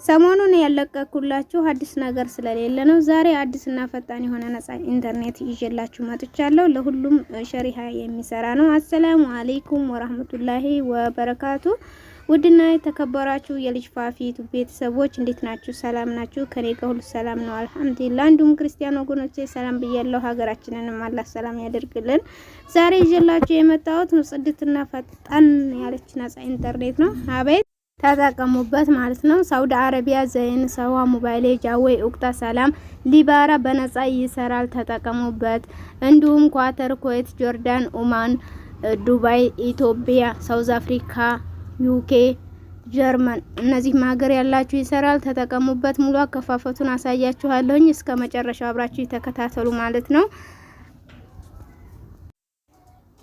ሰሞኑን ያለቀኩላችሁ አዲስ ነገር ስለሌለ ነው። ዛሬ አዲስና ፈጣን የሆነ ነፃ ኢንተርኔት ይዤላችሁ መጥቻለሁ። ለሁሉም ሸሪሃ የሚሰራ ነው። አሰላሙ አለይኩም ወራህመቱላሂ ወበረካቱ። ውድና የተከበራችሁ የልጅ ፋፊቱ ቤተሰቦች እንዴት ናችሁ? ሰላም ናችሁ? ከኔ ጋር ሁሉ ሰላም ነው አልሐምዱሊላህ። እንዲሁም ክርስቲያን ወገኖቼ ሰላም ብያለሁ። ሀገራችንንም አላህ ሰላም ያደርግልን። ዛሬ ይዤላችሁ የመጣሁት ጽድትና ፈጣን ያለች ነፃ ኢንተርኔት ነው። አቤት ተጠቀሙበት ማለት ነው። ሳውዲ አረቢያ ዘይን ሰዋ ሞባይል ጃዌ ኡቅታ ሰላም ሊባራ በነፃ ይሰራል። ተጠቀሙበት። እንዲሁም ኳተር፣ ኩዌት፣ ጆርዳን፣ ኦማን፣ ዱባይ፣ ኢትዮጵያ፣ ሳውዝ አፍሪካ፣ ዩኬ፣ ጀርመን እነዚህ ሀገር ያላችሁ ይሰራል። ተጠቀሙበት። ሙሉ አከፋፈቱን አሳያችኋለሁኝ። እስከ መጨረሻው አብራችሁ ተከታተሉ ማለት ነው።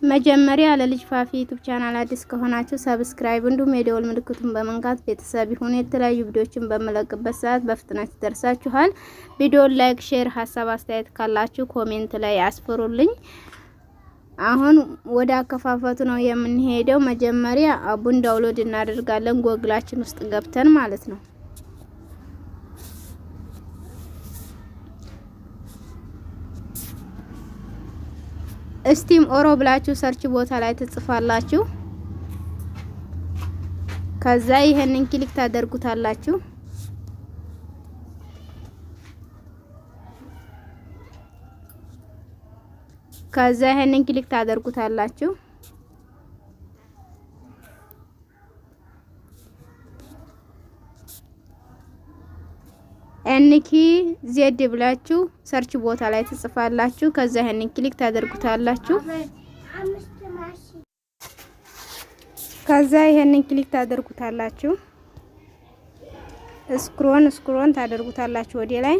መጀመሪያ ለልጅ ፋፊ ዩቲዩብ ቻናል አዲስ ከሆናችሁ ሰብስክራይብ እንዲሁም የደወል ምልክቱን በመንካት ቤተሰብ ይሁኑ። የተለያዩ ቪዲዮዎችን በመለቅበት ሰዓት በፍጥነት ይደርሳችኋል። ቪዲዮውን ላይክ፣ ሼር፣ ሀሳብ አስተያየት ካላችሁ ኮሜንት ላይ አስፍሩልኝ። አሁን ወደ አከፋፈቱ ነው የምንሄደው። መጀመሪያ አቡን ዳውንሎድ እናደርጋለን ጎግላችን ውስጥ ገብተን ማለት ነው። እስቲም ኦሮ ብላችሁ ሰርች ቦታ ላይ ትጽፋላችሁ። ከዛ ይሄንን ክሊክ ታደርጉታላችሁ። ከዛ ይሄንን ክሊክ ታደርጉታላችሁ። ኤንኪ ዜድ ብላችሁ ሰርች ቦታ ላይ ትጽፋላችሁ። ከዛ ይሄንን ክሊክ ታደርጉታላችሁ። ከዛ ይሄንን ክሊክ ታደርጉታላችሁ። ስክሮን ታደርጉታላችሁ ወደ ላይ።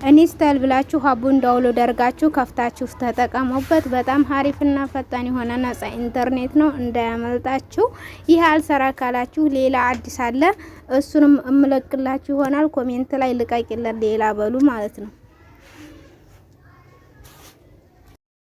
ኢንስታል ብላችሁ አቡን ዳውንሎድ አድርጋችሁ ከፍታችሁ ተጠቀሙበት። በጣም አሪፍና ፈጣን የሆነ ነፃ ኢንተርኔት ነው፣ እንዳያመልጣችሁ። ይህ አልሰራ ካላችሁ ሌላ አዲስ አለ፣ እሱንም እምለቅላችሁ ይሆናል። ኮሜንት ላይ ልቀቂልን ሌላ በሉ ማለት ነው።